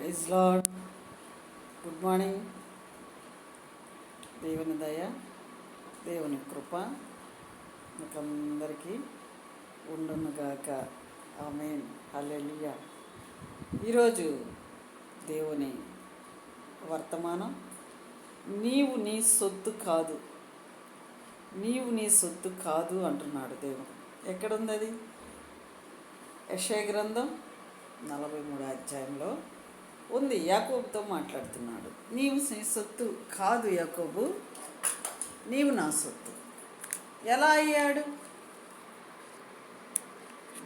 Praise lord. Good morning. దేవుని దయ, దేవుని కృప మీకందరికీ ఉండునుగాక. ఆమేన్. హల్లెలూయా. ఈరోజు దేవుని వర్తమానం, నీవు నీ సొత్తు కాదు, నీవు నీ సొత్తు కాదు అంటున్నాడు దేవుడు. ఎక్కడుంది అది? యెషయా గ్రంథం 43వ అధ్యాయంలో ఉంది. యాకోబుతో మాట్లాడుతున్నాడు. నీవు నీ సొత్తు కాదు యాకోబు, నీవు నా సొత్తు. ఎలా అయ్యాడు?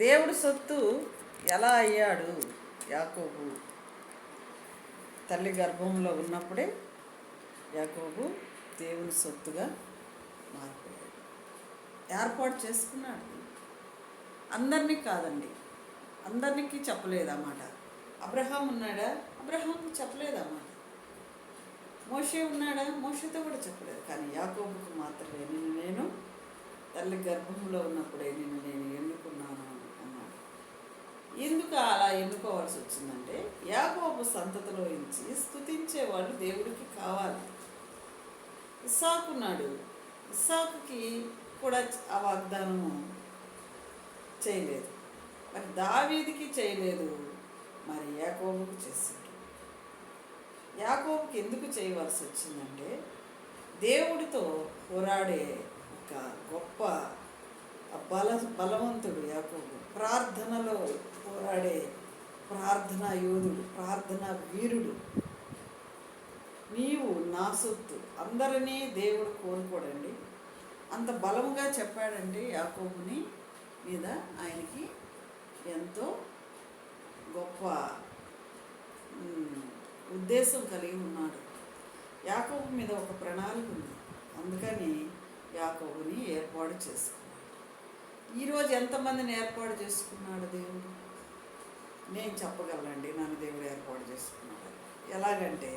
దేవుడి సొత్తు ఎలా అయ్యాడు? యాకోబు తల్లి గర్భంలో ఉన్నప్పుడే యాకోబు దేవుని సొత్తుగా మారిపోయాడు. ఏర్పాటు చేసుకున్నాడు. అందరినీ కాదండి, అందరికీ చెప్పలేదన్నమాట. అబ్రహాం ఉన్నాడా? అబ్రహాంకి చెప్పలేదన్నమాట. మోషే ఉన్నాడా? మోషేతో కూడా చెప్పలేదు. కానీ యాకోబుకు మాత్రమే నేను తల్లి గర్భంలో ఉన్నప్పుడే నేను ఎన్నుకున్నాను అన్నాడు. ఎందుకు అలా ఎన్నుకోవాల్సి వచ్చిందంటే, యాకోబు సంతతిలో నుంచి స్తుతించేవాళ్ళు దేవుడికి కావాలి. ఇస్సాకున్నాడు, ఇస్సాకుకి కూడా ఆ వాగ్దానము చేయలేదు. మరి దావీదుకి చేయలేదు, మరి యాకోబుకు చేశాడు. యాకోబుకి ఎందుకు చేయవలసి వచ్చిందంటే, దేవుడితో పోరాడే ఒక గొప్ప బలవంతుడు యాకోబు. ప్రార్థనలో పోరాడే ప్రార్థనా యోధుడు, ప్రార్థనా వీరుడు. నీవు నా సొత్తు. అందరినీ దేవుడు కోరుకోడండి. అంత బలముగా చెప్పాడంటే యాకోబుని మీద ఆయనకి ఎంతో గొప్ప ఉద్దేశం కలిగి ఉన్నాడు. యాకోబు మీద ఒక ప్రణాళిక ఉంది. అందుకని యాకోబుని ఏర్పాటు చేసుకున్నాడు. ఈరోజు ఎంతమందిని ఏర్పాటు చేసుకున్నాడు దేవుడు? నేను చెప్పగలండి, నన్ను దేవుడు ఏర్పాటు చేసుకున్నాడు. ఎలాగంటే,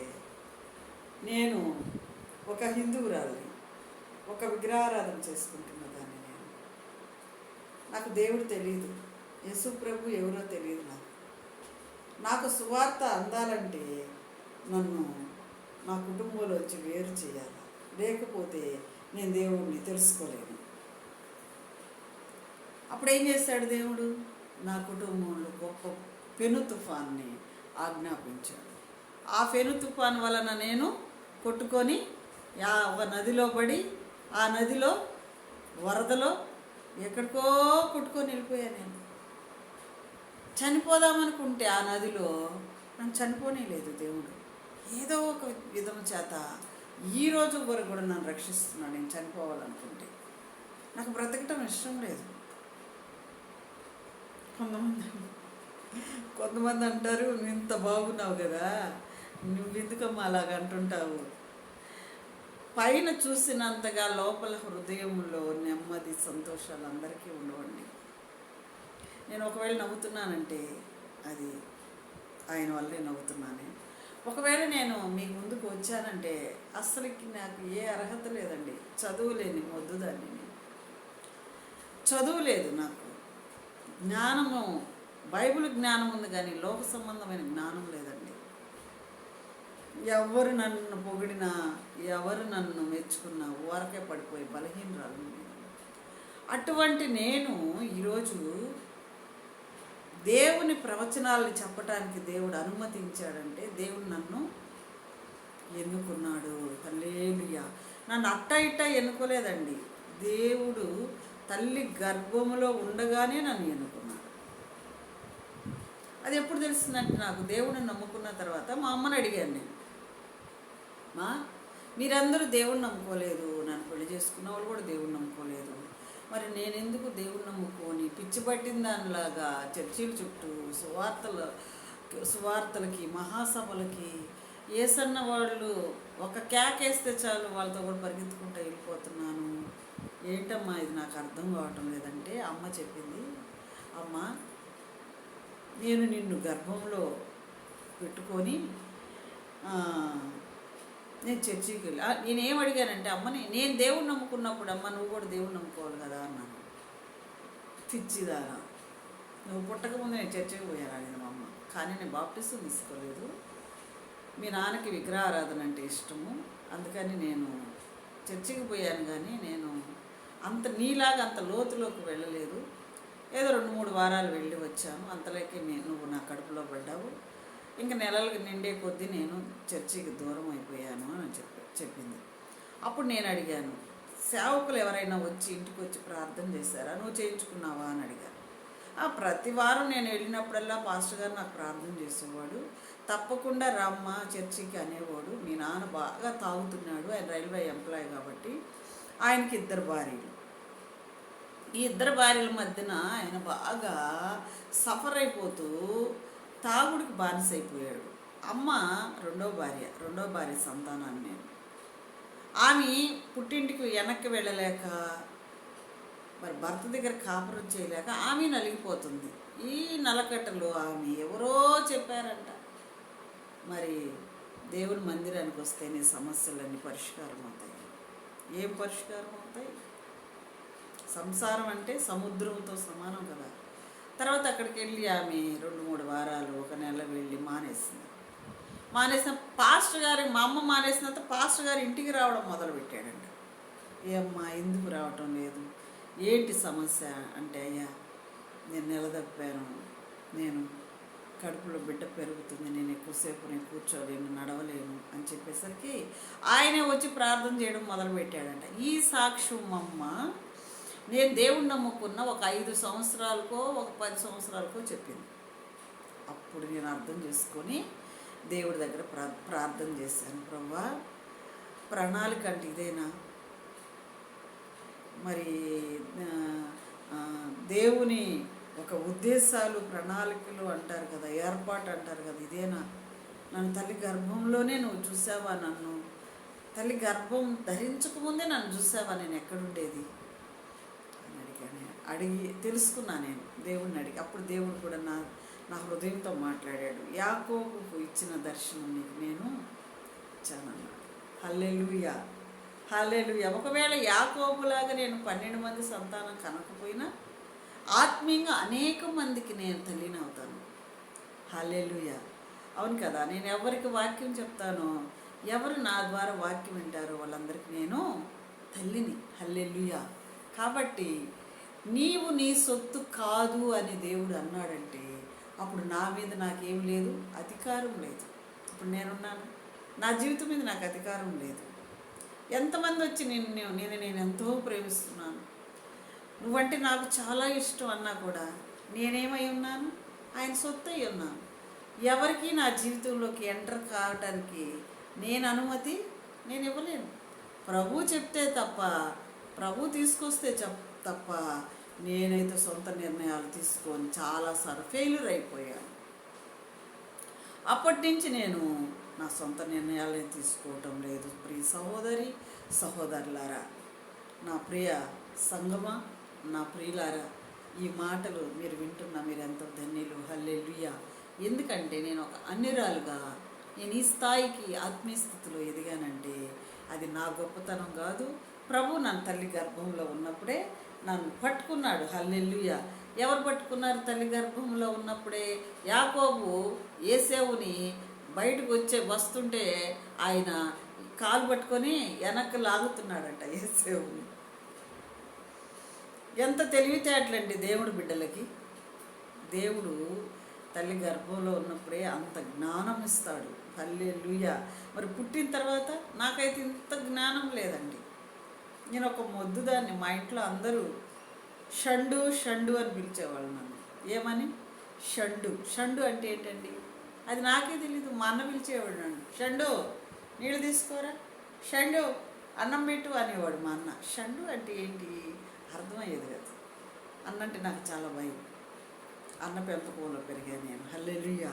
నేను ఒక హిందువురాలిని, ఒక విగ్రహారాధన చేసుకుంటున్న దాన్ని. నాకు దేవుడు తెలియదు, యేసు ప్రభు ఎవరో తెలియదు. నాకు సువార్త అందాలంటే నన్ను నా కుటుంబంలో వచ్చి వేరు చేయాలి, లేకపోతే నేను దేవుడిని తెలుసుకోలేను. అప్పుడు ఏం చేశాడు దేవుడు? నా కుటుంబంలో గొప్ప పెను తుఫాన్ని ఆజ్ఞాపించాడు. ఆ పెను తుఫాన్ వలన నేను కొట్టుకొని ఒక నదిలో పడి, ఆ నదిలో వరదలో ఎక్కడికో కొట్టుకొని వెళ్ళిపోయాను. నేను చనిపోదామనుకుంటే ఆ నదిలో నన్ను చనిపోనేలేదు దేవుడు. ఏదో ఒక విధం చేత ఈ రోజు వరకు కూడా నన్ను రక్షిస్తున్నాడు. నేను చనిపోవాలనుకుంటే నాకు బ్రతకటం ఇష్టం లేదు. కొంతమంది అంటారు, నువ్వు ఇంత బాగున్నావు కదా, నువ్వెందుకమ్మా అలాగ అంటుంటావు? పైన చూసినంతగా లోపల హృదయంలో నెమ్మది, సంతోషాలు అందరికీ ఉండవండి. నేను ఒకవేళ నవ్వుతున్నానంటే అది ఆయన వల్లే నవ్వుతున్నాను. ఒకవేళ నేను మీ ముందుకు వచ్చానంటే అస్సలకి నాకు ఏ అర్హత లేదండి. చదువు లేని మొద్దుదాన్ని. చదువు లేదు నాకు. జ్ఞానము, బైబిల్ జ్ఞానం ఉంది కానీ లోక సంబంధమైన జ్ఞానం లేదండి. ఎవరు నన్ను పొగిడినా, ఎవరు నన్ను మెచ్చుకున్నా ఊరకే పడిపోయి బలహీనరాలు. అటువంటి నేను ఈరోజు దేవుని ప్రవచనాలను చెప్పడానికి దేవుడు అనుమతించాడంటే దేవుడు నన్ను ఎన్నుకున్నాడు. హల్లెలూయా. నన్ను అట్ట ఇట్ట ఎన్నుకోలేదండి. దేవుడు తల్లి గర్భములో ఉండగానే నన్ను ఎన్నుకున్నాడు. అది ఎప్పుడు తెలిసిందంటే, నాకు దేవుడిని నమ్ముకున్న తర్వాత మా అమ్మని అడిగాను నేను, మా మీరందరూ దేవుడిని నమ్ముకోలేదు, నన్ను పెళ్లి చేసుకున్న వాళ్ళు కూడా దేవుడిని నమ్ముకోలేదు, మరి నేనెందుకు దేవుడిని నమ్ముకొని పిచ్చి పట్టిన దానిలాగా చర్చిల చుట్టూ సువార్తలకి, మహాసభలకి ఏసన్న వాళ్ళు ఒక కేకేస్తే చాలు వాళ్ళతో కూడా పరిగెత్తుకుంటూ వెళ్ళిపోతున్నాను. ఏంటమ్మా ఇది నాకు అర్థం కావటం లేదంటే, అమ్మ చెప్పింది, అమ్మ నేను నిన్ను గర్భంలో పెట్టుకొని నేను చర్చికి వెళ్ళి నేనేం అడిగానంటే, అమ్మని నేను దేవుడు నమ్ముకున్నప్పుడు అమ్మ నువ్వు కూడా దేవుడు నమ్ముకోవాలి కదా అన్నాను. పిచ్చిదానా, నువ్వు పుట్టకముందు నేను చర్చికి పోయాను అడిగింది మా అమ్మ. కానీ నేను బాప్టిజం తీసుకోలేదు. మీ నాన్నకి విగ్రహారాధన అంటే ఇష్టము, అందుకని నేను చర్చికి పోయాను, కానీ నేను అంత నీలాగా అంత లోతులోకి వెళ్ళలేదు. ఏదో 2-3 వారాలు వెళ్ళి వచ్చాను. అంతలోకి నువ్వు నా కడుపులో పడ్డావు, ఇంకా నెలలకు నిండే కొద్దీ నేను చర్చికి దూరం అయిపోయాను అని చెప్పింది. అప్పుడు నేను అడిగాను, సేవకులు ఎవరైనా వచ్చి ఇంటికి వచ్చి ప్రార్థన చేశారా, నువ్వు చేయించుకున్నావా అని అడిగాను. ప్రతి వారం నేను వెళ్ళినప్పుడల్లా పాస్టర్ గారు నాకు ప్రార్థన చేసేవాడు, తప్పకుండా రమ్మ చర్చికి అనేవాడు. మీ నాన్న బాగా తాగుతున్నాడు, ఆయన రైల్వే ఎంప్లాయ్ కాబట్టి ఆయనకి 2 భార్యలు. ఈ 2 భార్యల మధ్యన ఆయన బాగా సఫర్ అయిపోతూ తాగుడికి బానిసైపోయాడు. అమ్మ రెండో భార్య సంతానాన్ని నేను. ఆమె పుట్టింటికి వెనక్కి వెళ్ళలేక, మరి భర్త దగ్గర కాపురం చేయలేక ఆమె నలిగిపోతుంది. ఈ నలకట్టలో ఆమె ఎవరో చెప్పారంట, మరి దేవుని మందిరానికి వస్తే నీ సమస్యలన్నీ పరిష్కారం అవుతాయి. ఏం పరిష్కారం అవుతాయి? సంసారం అంటే సముద్రంతో సమానం కదా. తర్వాత అక్కడికి వెళ్ళి ఆమె 2-3 వారాలు, 1 నెల వెళ్ళి మానేసిన పాస్టర్ గారి, మా అమ్మ మానేసినంత పాస్టర్ గారు ఇంటికి రావడం మొదలుపెట్టాడంట. ఏమ్మా ఎందుకు రావటం లేదు, ఏంటి సమస్య అంటే, అయ్యా నేను నిలదప్పాను, నేను కడుపులో బిడ్డ పెరుగుతుంది, నేను ఎక్కువసేపు కూర్చోలేను, నడవలేను అని చెప్పేసరికి ఆయనే వచ్చి ప్రార్థన చేయడం మొదలుపెట్టాడంట. ఈ సాక్ష్యం అమ్మ నేను దేవుణ్ణి నమ్ముకున్న ఒక 5 సంవత్సరాలకో ఒక 10 సంవత్సరాలకో చెప్పింది. అప్పుడు నేను అర్థం చేసుకొని దేవుడి దగ్గర ప్రార్థన చేశాను. ప్రభువా, ప్రణాళిక అంటే ఇదేనా? మరి దేవుని ఒక ఉద్దేశాలు, ప్రణాళికలు అంటారు కదా, ఏర్పాటు అంటారు కదా, ఇదేనా? నన్ను తల్లి గర్భంలోనే నువ్వు చూసావా? నన్ను తల్లి గర్భం ధరించకముందే నన్ను చూసావా? నేను ఎక్కడుండేది అని అడిగి తెలుసుకున్నా నేను దేవుడిని అడిగి. అప్పుడు దేవుడు కూడా నా హృదయంతో మాట్లాడాడు. యాకోబుకు ఇచ్చిన దర్శనం నీకు నేను ఇచ్చానన్నాడు. హల్లెలూయా, హల్లెలూయా. ఒకవేళ యాకోబులాగా నేను 12 మంది సంతానం కనకపోయినా ఆత్మీయంగా అనేక మందికి నేను తల్లిని అవుతాను. హల్లెలూయా. అవును కదా. నేను ఎవరికి వాక్యం చెప్తానో, ఎవరు నా ద్వారా వాక్యం వింటారో వాళ్ళందరికీ నేను తల్లిని. హల్లెలూయా. కాబట్టి నీవు నీ సొత్తు కాదు అని దేవుడు అన్నాడంటే అప్పుడు నా మీద నాకేం లేదు, అధికారం లేదు. ఇప్పుడు నేనున్నాను, నా జీవితం మీద నాకు అధికారం లేదు. ఎంతమంది వచ్చి నేను ఎంతో ప్రేమిస్తున్నాను, నువ్వంటే నాకు చాలా ఇష్టం అన్నా కూడా నేనేమై ఉన్నాను? ఆయన సొత్తు అయి ఉన్నాను. ఎవరికి నా జీవితంలోకి ఎంటర్ కావటానికి నేను అనుమతి నేను ఇవ్వలేను. ప్రభు చెప్తే తప్ప, ప్రభు తీసుకొస్తే తప్ప నేనైతే సొంత నిర్ణయాలు తీసుకొని చాలాసార్లు ఫెయిల్యూర్ అయిపోయాను. అప్పటి నుంచి నేను నా సొంత నిర్ణయాలను తీసుకోవటం లేదు. ప్రియ సహోదరి సహోదరులారా, నా ప్రియ సంగమా, నా ప్రియులారా, ఈ మాటలు మీరు వింటున్నా మీరు ఎంతో ధన్యులు. హల్లెలూయా. ఎందుకంటే నేను ఒక అన్యురాలుగా నేను ఈ స్థాయికి ఆత్మీయ స్థితిలో ఎదిగానంటే అది నా గొప్పతనం కాదు. ప్రభు నన్ను తల్లి గర్భంలో ఉన్నప్పుడే నన్ను పట్టుకున్నాడు. హల్లెలూయా. ఎవరు పట్టుకున్నారు తల్లి గర్భంలో ఉన్నప్పుడే? యాకోబు ఏసేవుని బయటకు వస్తుంటే ఆయన కాలు పట్టుకొని వెనక్కి లాగుతున్నాడంట ఏసేవుని. ఎంత తెలివితేటలండి దేవుడు బిడ్డలకి. దేవుడు తల్లి గర్భంలో ఉన్నప్పుడే అంత జ్ఞానం ఇస్తాడు. హల్లెలూయా. మరి పుట్టిన తర్వాత నాకైతే ఇంత జ్ఞానం లేదండి. నేను ఒక మొద్దుదాన్ని. మా ఇంట్లో అందరూ షండు షండు అని పిలిచేవాళ్ళు నన్ను. ఏమని? షండు. షండు అంటే ఏంటండి? అది నాకే తెలీదు. మా అన్న పిలిచేవాడు నన్ను. షండు నీళ్ళు తీసుకోరా, షండు అన్నం పెట్టు అనేవాడు మా అన్న. షండు అంటే ఏంటి అర్థమయ్యేది కదా. అన్నంటే నాకు చాలా భయం. అన్న పెంపకంలో పెరిగాను నేను. హల్లెలూయా.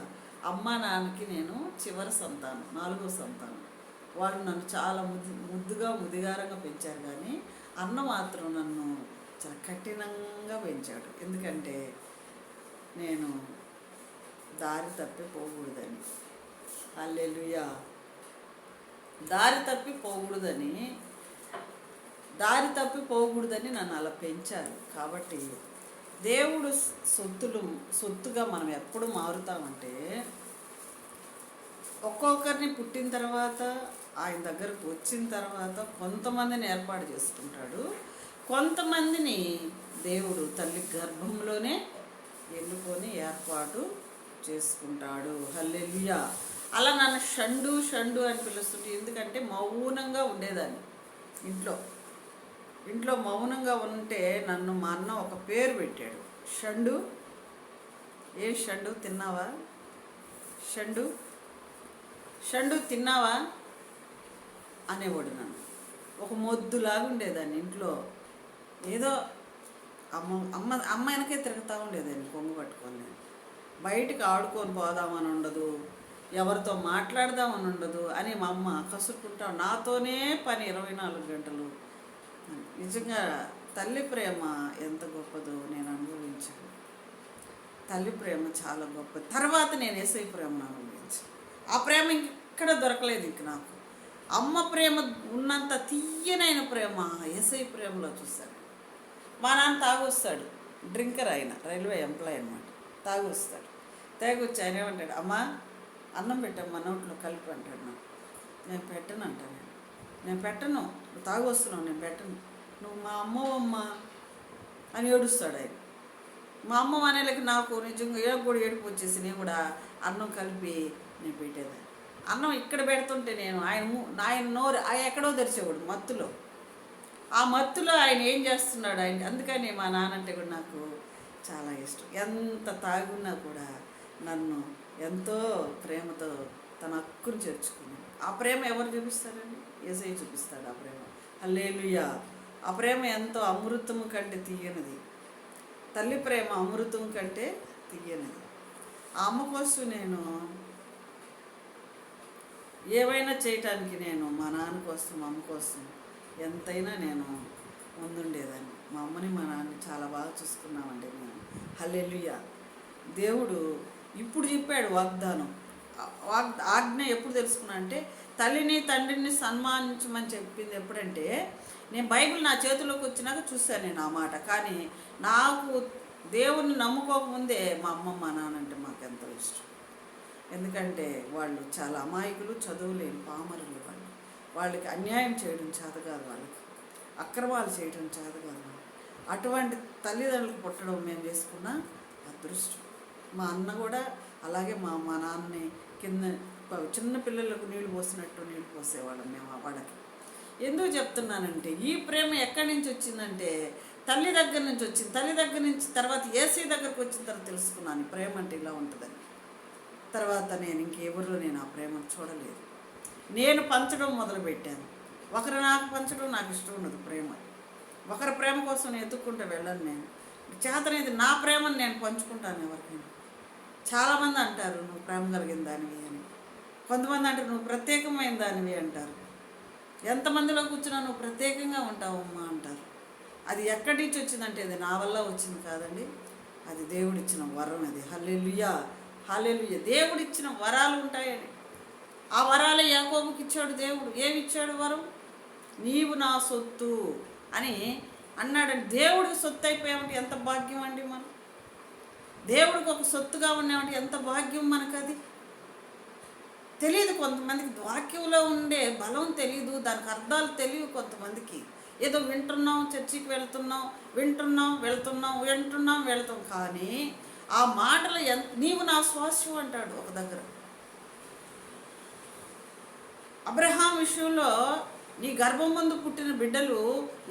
అమ్మ నాన్నకి నేను చివరి సంతానం, 4వ సంతానం. వాళ్ళు నన్ను చాలా ముద్దుగా ముదిగారంగా పెంచారు, కానీ అన్న మాత్రం నన్ను చాలా కఠినంగా పెంచాడు. ఎందుకంటే నేను దారి తప్పి పోకూడదని. హల్లెలూయా. దారి తప్పి పోకూడదని నన్ను అలా పెంచారు. కాబట్టి దేవుడు సొత్తుగా మనం ఎప్పుడు మారుతామంటే ఒక్కొక్కరిని పుట్టిన తర్వాత ఆయన దగ్గరకు వచ్చిన తర్వాత కొంతమందిని ఏర్పాటు చేసుకుంటాడు, కొంతమందిని దేవుడు తల్లి గర్భంలోనే ఎన్నుకొని ఏర్పాటు చేసుకుంటాడు. హల్లెలూయా. అలా నన్ను షండు షండు అని పిలుస్తుంటే, ఎందుకంటే మౌనంగా ఉండేదాన్ని ఇంట్లో మౌనంగా ఉంటే నన్ను మా అన్న ఒక పేరు పెట్టాడు, షండు. ఏ షండు తిన్నావా, షండు షండు తిన్నావా అనేవాడు నన్ను. ఒక మొద్దులాగా ఉండేదాన్ని ఇంట్లో, ఏదో అమ్మ వెనకే తిరుగుతూ ఉండేదాన్ని కొంగు పట్టుకొని. నేను బయటికి ఆడుకొని పోదామని ఉండదు, ఎవరితో మాట్లాడదామని ఉండదు అని మా అమ్మ కసురుకుంటా, నాతోనే పని 24 గంటలు. నిజంగా తల్లి ప్రేమ ఎంత గొప్పదో నేను అనుభవించాను. తల్లి ప్రేమ చాలా గొప్పది. తర్వాత నేను యేసయ్య ప్రేమను అనుభవించాను. ఆ ప్రేమ ఇక్కడ దొరకలేదు. ఇంక నాకు అమ్మ ప్రేమ ఉన్నంత తీయనైన ప్రేమ యేసయ్య ప్రేమలో చూశాను. మా నాన్న తాగొస్తాడు, డ్రింకర్, ఆయన రైల్వే ఎంప్లాయ్ అనమాట. తాగొస్తాడు, తాగొచ్చి ఆయన ఏమంటాడు, అమ్మ అన్నం పెట్టమ్మా నోట్లో కలిపి అంటాడు. నేను పెట్టను అంటాను. నేను పెట్టను, నువ్వు తాగొస్తున్నావు, నేను పెట్టను, నువ్వు మా అమ్మ అని ఏడుస్తాడు ఆయన. మా అమ్మ అనేలకి నాకు నిజంగా కూడా ఏడుపు వచ్చేసి నేను కూడా అన్నం కలిపి నేను పెట్టేదాన్ని. అన్నం ఇక్కడ పెడుతుంటే నేను ఆయన నోరు ఎక్కడో తెరిచేవాడు మత్తులో. ఆ మత్తులో ఆయన ఏం చేస్తున్నాడు ఆయన. అందుకని మా నాన్నంటే కూడా నాకు చాలా ఇష్టం. ఎంత తాగున్నా కూడా నన్ను ఎంతో ప్రేమతో తన హక్కును చేర్చుకున్నాడు. ఆ ప్రేమ ఎవరు చూపిస్తారండి? యేసయ్య చూపిస్తాడు ఆ ప్రేమ. హల్లెలూయా. ఆ ప్రేమ ఎంతో అమృతము కంటే తీయనిది. తల్లి ప్రేమ అమృతం కంటే తీయనిది. ఆ అమ్మ కోసం నేను ఏవైనా చేయటానికి నేను మా నాన్న కోసం మా అమ్మ కోసం ఎంతైనా నేను ముందుండేదాన్ని. మా అమ్మని మా నాన్నని చాలా బాగా చూసుకున్నామండి మేము. హల్లెలూయా. దేవుడు ఇప్పుడు చెప్పాడు వాగ్దానం. ఆజ్ఞ ఎప్పుడు తెలుసుకున్నా అంటే, తల్లిని తండ్రిని సన్మానించమని చెప్పింది ఎప్పుడంటే, నేను బైబిల్ నా చేతిలోకి వచ్చినాక చూశాను నేను ఆ మాట. కానీ నాకు దేవుణ్ణి నమ్ముకోకముందే మా అమ్మ మా నాన్న అంటే మాకు ఎంతో ఇష్టం. ఎందుకంటే వాళ్ళు చాలా అమాయకులు, చదువులేని పామరులు. వాళ్ళకి అన్యాయం చేయడం చేత కాదు, వాళ్ళకి అక్రమాలు చేయడం చేత కాదు. అటువంటి తల్లిదండ్రులకు పుట్టడం మేము చేసుకున్న అదృష్టం. మా అన్న కూడా అలాగే మా నాన్నని కింద చిన్న పిల్లలకు నీళ్ళు పోసినట్టు నీళ్ళు పోసేవాళ్ళం మేము వాళ్ళకి. ఎందుకు చెప్తున్నానంటే, ఈ ప్రేమ ఎక్కడి నుంచి వచ్చిందంటే తల్లి దగ్గర నుంచి వచ్చింది. తల్లి దగ్గర నుంచి తర్వాత యేసయ్య దగ్గరకు వచ్చిన తర్వాత తెలుసుకున్నాను ప్రేమ అంటే ఇలా ఉంటుందని. తర్వాత నేను ఇంకెవరిలో నేను ఆ ప్రేమను చూడలేదు. నేను పంచడం మొదలుపెట్టాను. ఒకరు నాకు పంచడం నాకు ఇష్టం ఉండదు. ప్రేమ ఒకరి ప్రేమ కోసం నేను ఎత్తుక్కుంటూ వెళ్ళను. నేను చేతనైతే నా ప్రేమను నేను పంచుకుంటాను ఎవరికైనా. చాలామంది అంటారు నువ్వు ప్రేమ కలిగిన దానివి అని, కొంతమంది అంటారు నువ్వు ప్రత్యేకమైన దానివి అంటారు. ఎంతమందిలో కూర్చున్నా నువ్వు ప్రత్యేకంగా ఉంటావమ్మా అంటారు. అది ఎక్కడి నుంచి వచ్చిందంటే అది నా వల్ల వచ్చింది కాదండి, అది దేవుడిచ్చిన వరం. అది హల్లెలూయా. హల్లెలూయా. దేవుడిచ్చిన వరాలు ఉంటాయని, ఆ వరాలే యాకోబుకి ఇచ్చాడు దేవుడు. ఏమి ఇచ్చాడు వరం? నీవు నా సొత్తు అని అన్నాడండి. దేవుడికి సొత్తు అయిపోయామంటే ఎంత భాగ్యం అండి. మనం దేవుడికి ఒక సొత్తుగా ఉన్నామంటే ఎంత భాగ్యం మనకు. అది తెలియదు కొంతమందికి. వాక్యంలో ఉండే బలం తెలియదు, దానికి అర్థాలు తెలియవు కొంతమందికి. ఏదో వింటున్నాం, చర్చికి వెళ్తున్నాం, వెళ్తాం, కానీ ఆ మాటలు నీవు నా స్వాస్యం అంటాడు ఒక దగ్గర. అబ్రహాం విషయంలో నీ గర్భం ముందు పుట్టిన బిడ్డలు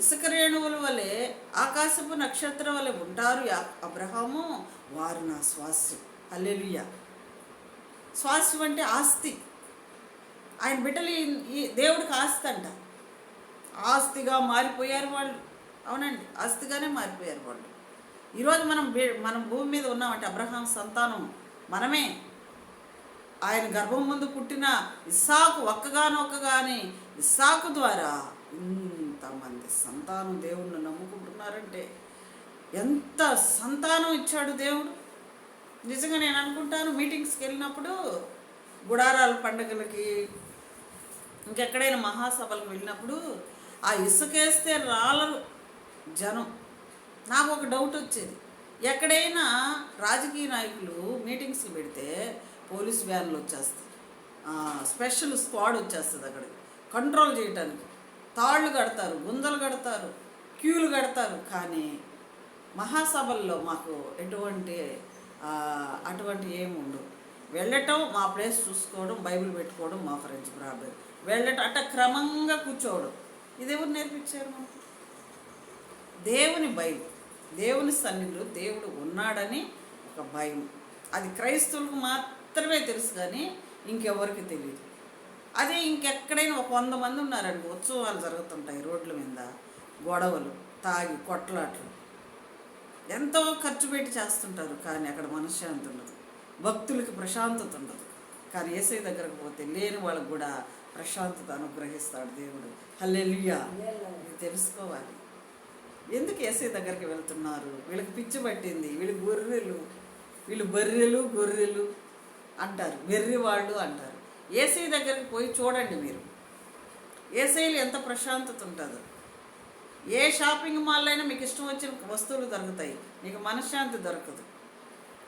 ఇసుక రేణువుల వలె ఆకాశపు నక్షత్రం వలె ఉంటారు అబ్రహాము, వారు నా స్వాస్యం. హల్లెలూయా. స్వాస్యం అంటే ఆస్తి. ఆయన బిడ్డలు ఈ దేవుడికి ఆస్తి అంట. ఆస్తిగా మారిపోయారు వాళ్ళు. అవునండి, ఆస్తిగానే మారిపోయారు వాళ్ళు. ఈరోజు మనం భూమి మీద ఉన్నామంటే అబ్రహాం సంతానం మనమే. ఆయన గర్భం ముందు పుట్టిన ఇస్సాకు ఒక్కగాని ఇస్సాకు ద్వారా ఇంతమంది సంతానం దేవుణ్ణి నమ్ముకుంటున్నారంటే ఎంత సంతానం ఇచ్చాడు దేవుడు. నిజంగా నేను అనుకుంటాను, మీటింగ్స్కి వెళ్ళినప్పుడు, గుడారాల పండుగలకి, ఇంకెక్కడైనా మహాసభలకు వెళ్ళినప్పుడు ఆ ఇసుకేస్తే రాలరు జనం. నాకు ఒక డౌట్ వచ్చేది, ఎక్కడైనా రాజకీయ నాయకులు మీటింగ్స్కి పెడితే పోలీస్ వ్యాన్లు వచ్చేస్తాయి, స్పెషల్ స్క్వాడ్ వచ్చేస్తుంది అక్కడికి కంట్రోల్ చేయటానికి. తాళ్ళు కడతారు, గుంజలు కడతారు, క్యూలు కడతారు. కానీ మహాసభల్లో మాకు అటువంటి ఏమి ఉండవు. వెళ్ళటం, మా ప్లేస్ చూసుకోవడం, బైబిల్ పెట్టుకోవడం, మోకరించి ప్రార్థన, వెళ్ళటం అట్ట క్రమంగా కూర్చోవడం. ఇది ఎవరు నేర్పించారు మనకు? దేవుని భయం, దేవుని సన్నిధిలో దేవుడు ఉన్నాడని ఒక భయం. అది క్రైస్తవులకు మాత్రమే తెలుసు, కానీ ఇంకెవరికి తెలియదు. అదే ఇంకెక్కడైనా ఒక 100 మంది ఉన్నారండి, ఉత్సవాలు జరుగుతుంటాయి, రోడ్ల మీద గొడవలు, తాగి కొట్లాట్లు, ఎంతో ఖర్చు పెట్టి చేస్తుంటారు. కానీ అక్కడ మనశ్శాంతి ఉండదు, భక్తులకి ప్రశాంతత ఉండదు. కానీ యేసయ్య దగ్గరకు పోతే లేని వాళ్ళకు కూడా ప్రశాంతత అనుగ్రహిస్తాడు దేవుడు. హల్లెలూయా! ఇది తెలుసుకోవాలి. ఎందుకు యేసయ్య దగ్గరికి వెళ్తున్నారు? వీళ్ళకి పిచ్చి పట్టింది, వీళ్ళు బర్రెలు అంటారు, వెర్రి వాళ్ళు అంటారు. యేసయ్య దగ్గరికి పోయి చూడండి మీరు, యేసయ్యలో ఎంత ప్రశాంతత ఉంటుందో. ఏ షాపింగ్ మాల్ అయినా మీకు ఇష్టం వచ్చిన వస్తువులు దొరుకుతాయి, నీకు మనశ్శాంతి దొరకదు.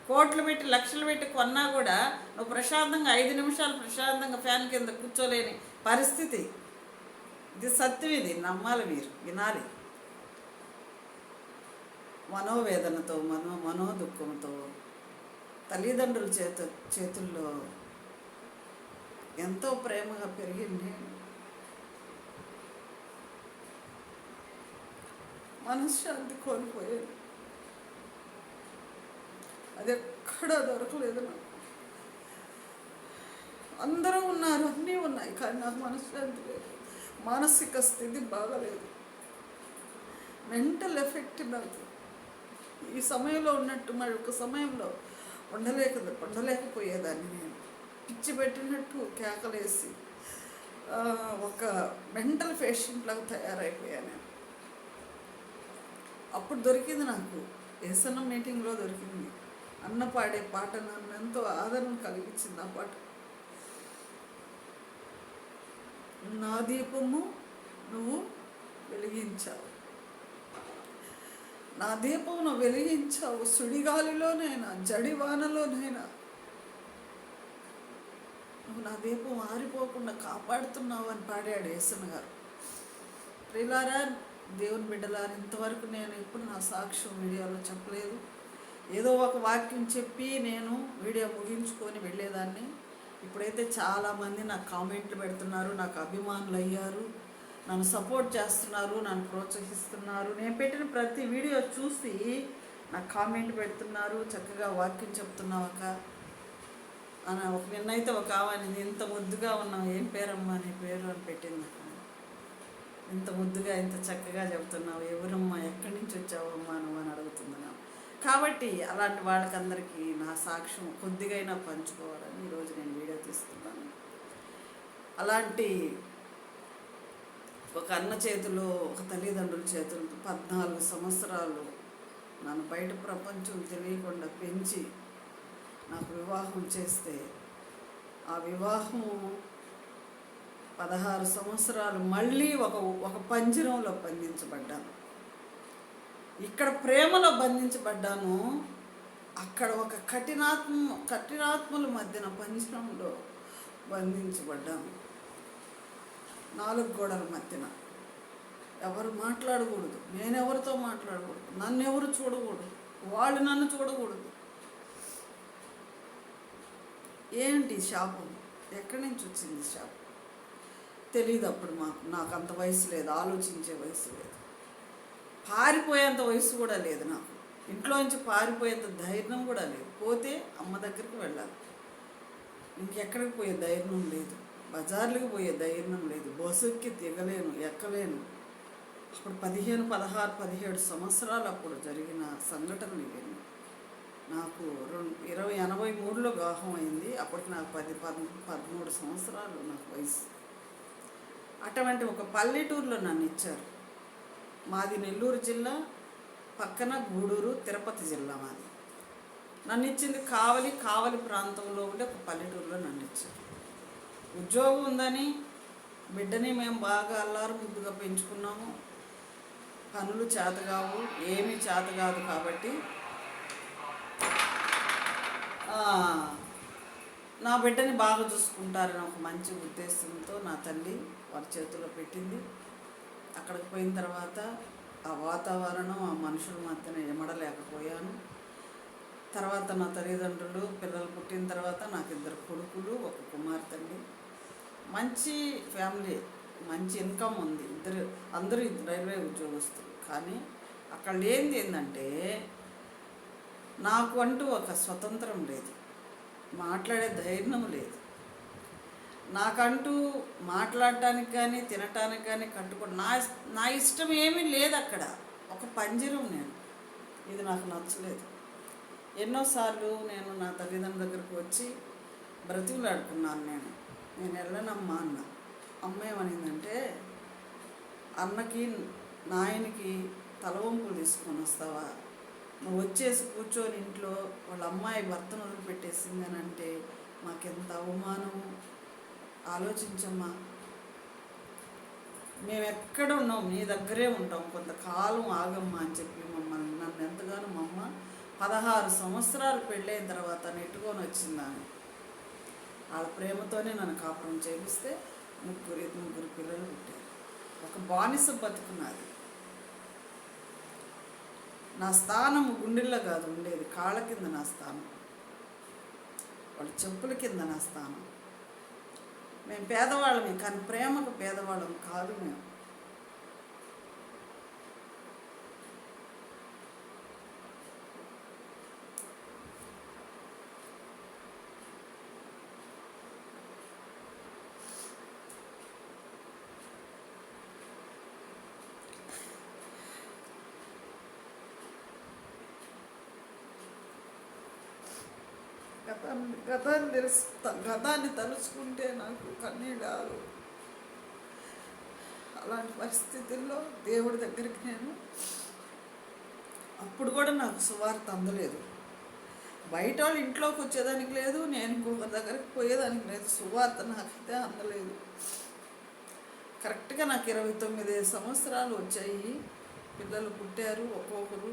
కోట్లు పెట్టి లక్షలు పెట్టి కొన్నా కూడా నువ్వు ప్రశాంతంగా 5 నిమిషాలు ప్రశాంతంగా ఫ్యాన్ కింద కూర్చోలేని పరిస్థితి. ఇది సత్యం, ఇది నమ్మాలి, మీరు వినాలి. మనోవేదనతో మనోదుఃఖంతో తల్లిదండ్రుల చేతుల్లో ఎంతో ప్రేమగా పెరిగింది. మనశ్శాంతి కోల్పోయాను, అది ఎక్కడా దొరకలేదు నాకు. అందరూ ఉన్నారు, అన్నీ ఉన్నాయి, కానీ నాకు మనశ్శాంతి లేదు, మానసిక స్థితి బాగలేదు, మెంటల్ ఎఫెక్ట్ నాకు. ఈ సమయంలో ఉన్నట్టు మరి ఒక సమయంలో ఉండలేకపోయేదాన్ని. నేను పిచ్చి పెట్టినట్టు కేకలేసి ఒక మెంటల్ పేషెంట్ లాగా తయారైపోయాను. అప్పుడు దొరికింది నాకు, ఏసన్న మీటింగ్లో దొరికింది. అన్న పాడే పాట నన్ను ఎంతో ఆదరణ కలిగించింది. ఆ పాట, నా దీపము నువ్వు వెలిగించావు, నా దీపం నువ్వు వెలిగించావు, సుడిగాలిలోనైనా జడివానలోనైనా నువ్వు నా దీపం ఆరిపోకుండా కాపాడుతున్నావు అని పాడాడు యేసన్న గారు. ప్రియులారా, దేవుని బిడ్డలారా, ఇంతవరకు నేను ఎప్పుడు నా సాక్ష్యం వీడియోలో చెప్పలేదు. ఏదో ఒక వాక్యం చెప్పి నేను వీడియో ముగించుకొని వెళ్ళేదాన్ని. ఇప్పుడైతే చాలామంది నాకు కామెంట్లు పెడుతున్నారు, నాకు అభిమానులు అయ్యారు, నన్ను సపోర్ట్ చేస్తున్నారు, నన్ను ప్రోత్సహిస్తున్నారు. నేను పెట్టిన ప్రతి వీడియో చూసి నాకు కామెంట్ పెడుతున్నారు, చక్కగా వాక్యం చెప్తున్నావక్క అని. నిన్నైతే ఒక ఆమె ఇంత ముద్దుగా ఉన్నావు, ఏం పేరమ్మా నీ పేరు అని పెట్టింది. ఇంత ముద్దుగా ఇంత చక్కగా చెబుతున్నావు, ఎవరమ్మా, ఎక్కడి నుంచి వచ్చావమ్మా నువ్వు అని అడుగుతున్నాను. కాబట్టి అలాంటి వాళ్ళకందరికీ నా సాక్ష్యం కొద్దిగైనా పంచుకోవాలని ఈరోజు నేను వీడియో తీస్తున్నాను. అలాంటి ఒక అన్న చేతిలో, ఒక తల్లిదండ్రుల చేతులు 14 సంవత్సరాలు నన్ను బయట ప్రపంచం తెలియకుండా పెంచి నాకు వివాహం చేస్తే, ఆ వివాహం 16 సంవత్సరాలు మళ్ళీ ఒక పంజరంలో బంధించబడ్డాను. ఇక్కడ ప్రేమలో బంధించబడ్డాను, అక్కడ ఒక కఠినాత్మల మధ్యన పంజరంలో బంధించబడ్డాను. 4 గోడల మధ్యన ఎవరు మాట్లాడకూడదు, నేనెవరితో మాట్లాడకూడదు, నన్ను ఎవరు చూడకూడదు, వాళ్ళు నన్ను చూడకూడదు. ఏంటి శాపం? ఎక్కడి నుంచి వచ్చింది శాపం తెలియదు. అప్పుడు నాకు అంత వయసు లేదు, ఆలోచించే వయసు లేదు, పారిపోయేంత వయసు కూడా లేదు నాకు. ఇంట్లో నుంచి పారిపోయేంత ధైర్యం కూడా లేదు. పోతే అమ్మ దగ్గరికి వెళ్ళాలి, ఇంకెక్కడికి పోయే ధైర్యం లేదు, బజార్లకు పోయే ధైర్యం లేదు, బస్సు ఎక్కలేను. అప్పుడు 15, 16, 17 సంవత్సరాలు అప్పుడు జరిగిన సంఘటనలు ఇవన్నీ. నాకు 1983లో వివాహం అయింది. అప్పటికి నాకు 13 సంవత్సరాలు నాకు వయసు. అటువంటి ఒక పల్లెటూరులో నన్ను ఇచ్చారు. మాది నెల్లూరు జిల్లా, పక్కన గూడూరు, తిరుపతి జిల్లా మాది. నన్ను ఇచ్చింది కావలి ప్రాంతంలో ఉండే ఒక పల్లెటూరులో నన్ను ఇచ్చారు. ఉద్యోగం ఉందని బిడ్డని మేము బాగా అల్లారు ముద్దుగా పెంచుకున్నాము. పనులు చేతగావు, ఏమీ చేత కాదు. కాబట్టి నా బిడ్డని బాగా చూసుకుంటారని ఒక మంచి ఉద్దేశంతో నా తల్లి వారి చేతిలో పెట్టింది. అక్కడికి పోయిన తర్వాత ఆ వాతావరణం, ఆ మనుషుల మధ్యన ఎమడలేకపోయాను. తర్వాత నా తల్లిదండ్రులు, పిల్లలు పుట్టిన తర్వాత నాకు 2 కొడుకులు, 1 కుమార్తెండి. మంచి ఫ్యామిలీ, మంచి ఇన్కమ్ ఉంది. అందరూ రైల్వే ఉద్యోగస్తులు. కానీ అక్కడ లేనిది ఏంటంటే నాకు అంటూ ఒక స్వతంత్రం లేదు, మాట్లాడే ధైర్యం లేదు. నాకంటూ మాట్లాడటానికి కానీ తినటానికి కానీ కట్టుకోవడం నా ఇష్టం ఏమీ లేదు. అక్కడ ఒక పంజరం. ఇది నాకు నచ్చలేదు. ఎన్నోసార్లు నేను నా తల్లిదండ్రుల దగ్గరకు వచ్చి బ్రతిమలాడుకున్నాను. నేను వెళ్ళనమ్మా అన్న. అమ్మ ఏమనిందంటే, అన్నకి నాయనకి తలవంపులు తీసుకొని వస్తావా, నువ్వు వచ్చేసి కూర్చొని ఇంట్లో వాళ్ళ అమ్మాయి భర్తను వదిలిపెట్టేసింది అని అంటే మాకెంత అవమానము, ఆలోచించమ్మా. మేము ఎక్కడ ఉన్నాం, నీ దగ్గరే ఉంటాం, కొంతకాలం ఆగమ్మా అని చెప్పి నన్ను ఎంతగానో మా అమ్మ 16 సంవత్సరాలు పెళ్ళైన తర్వాత నెట్టుకొని వచ్చిందాన్ని. వాళ్ళ ప్రేమతోనే నన్ను కాపురం చేపిస్తే ముగ్గురు పిల్లలు పుట్టారు. ఒక బానిస బతుకున్నది. నా స్థానం గుండెల్లో కాదు ఉండేది, కాళ్ళ కింద నా స్థానం, వాళ్ళ చెప్పుల కింద నా స్థానం. మేము పేదవాళ్ళమే, కానీ ప్రేమకు పేదవాళ్ళం కాదు. మేము గతాన్ని తలుచుకుంటే నాకు కన్నీడాలు. అలాంటి పరిస్థితుల్లో దేవుడి దగ్గరికి నేను అప్పుడు కూడా నాకు సువార్త అందలేదు. బయట వాళ్ళు ఇంట్లోకి వచ్చేదానికి లేదు, నేను ఇంకొకరి దగ్గరికి పోయేదానికి లేదు. సువార్త నాకైతే అందలేదు. కరెక్ట్గా నాకు 29 సంవత్సరాలు వచ్చాయి. పిల్లలు పుట్టారు. ఒక్కొక్కరు